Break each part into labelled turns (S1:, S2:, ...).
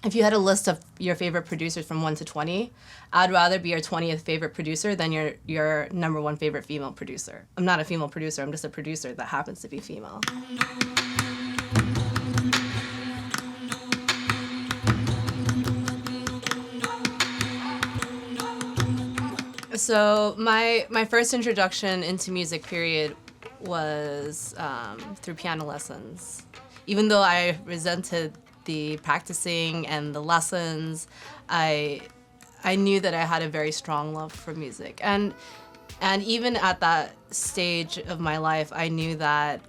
S1: if you had a list of your favorite producers from 1 to 20, I'd rather be your 20th favorite producer than your number one favorite female producer. I'm not a female producer, I'm just a producer that happens to be female. So my first introduction into music, period, was through piano lessons. Even though I resented the practicing and the lessons, I knew that I had a very strong love for music. And even at that stage of my life, I knew that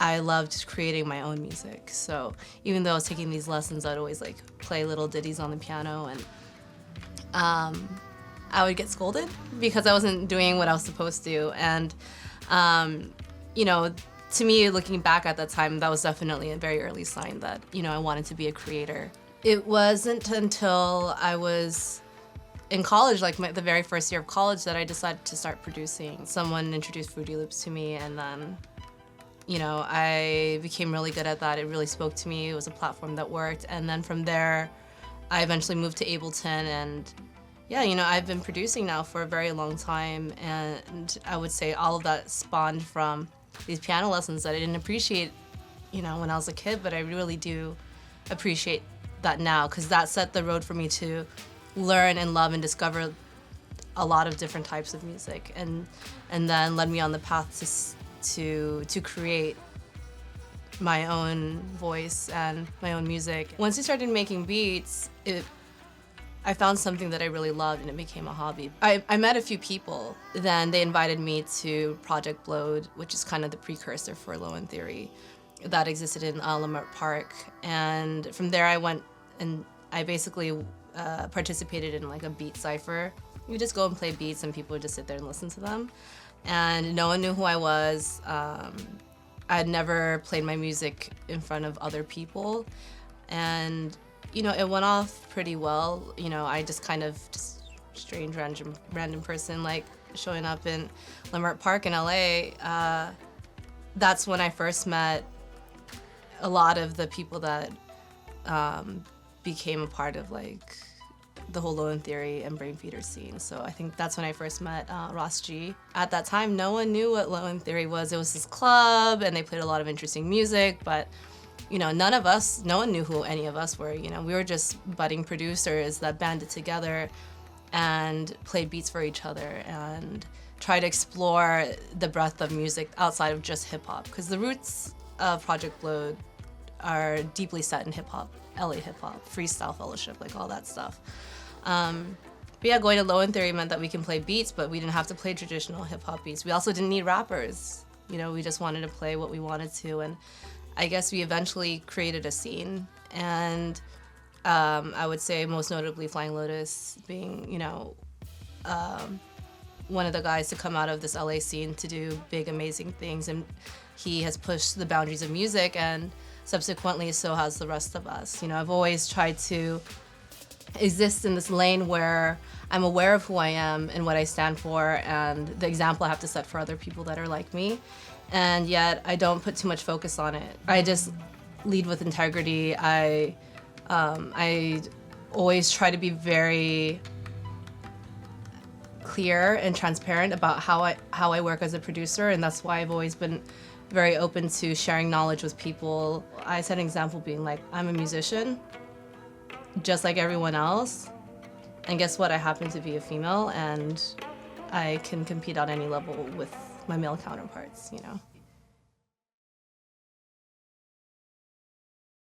S1: I loved creating my own music. So even though I was taking these lessons, I'd always like play little ditties on the piano, and I would get scolded because I wasn't doing what I was supposed to. And you know, to me, looking back at that time, that was definitely a very early sign that, you know, I wanted to be a creator. It wasn't until I was in college, like the very first year of college, that I decided to start producing. Someone introduced Fruity Loops to me, and then, you know, I became really good at that. It really spoke to me. It was a platform that worked. And then from there, I eventually moved to Ableton, and yeah, you know, I've been producing now for a very long time, and I would say all of that spawned from these piano lessons that I didn't appreciate, you know, when I was a kid, but I really do appreciate that now, because that set the road for me to learn and love and discover a lot of different types of music, and then led me on the path to create my own voice and my own music. Once I started making beats, I found something that I really loved, and it became a hobby. I met a few people, then they invited me to Project Blowed, which is kind of the precursor for Low End Theory, that existed in Leimert Park. And from there I went and I basically participated in like a beat cipher. You just go and play beats and people would just sit there and listen to them. And no one knew who I was. I'd never played my music in front of other people. And you know, it went off pretty well. You know, I just kind of strange random person like showing up in Leimert Park in LA. That's when I first met a lot of the people that became a part of like the whole Low End Theory and Brain Feeder scene. So I think that's when I first met Ross G. At that time, no one knew what Low End Theory was. It was this club, and they played a lot of interesting music, but you know, no one knew who any of us were. You know, we were just budding producers that banded together and played beats for each other and tried to explore the breadth of music outside of just hip hop. Because the roots of Project Blowed are deeply set in hip hop, LA hip hop, freestyle fellowship, like all that stuff. But yeah, going to Low End Theory meant that we can play beats, but we didn't have to play traditional hip hop beats. We also didn't need rappers. You know, we just wanted to play what we wanted to. And I guess we eventually created a scene, and I would say most notably Flying Lotus being, you know, one of the guys to come out of this LA scene to do big, amazing things, and he has pushed the boundaries of music, and subsequently so has the rest of us. You know, I've always tried to exist in this lane where I'm aware of who I am and what I stand for and the example I have to set for other people that are like me. And yet I don't put too much focus on it. I just lead with integrity. I always try to be very clear and transparent about how I work as a producer, and that's why I've always been very open to sharing knowledge with people. I set an example being like, I'm a musician, just like everyone else, and guess what? I happen to be a female, and I can compete on any level with my male counterparts, you know.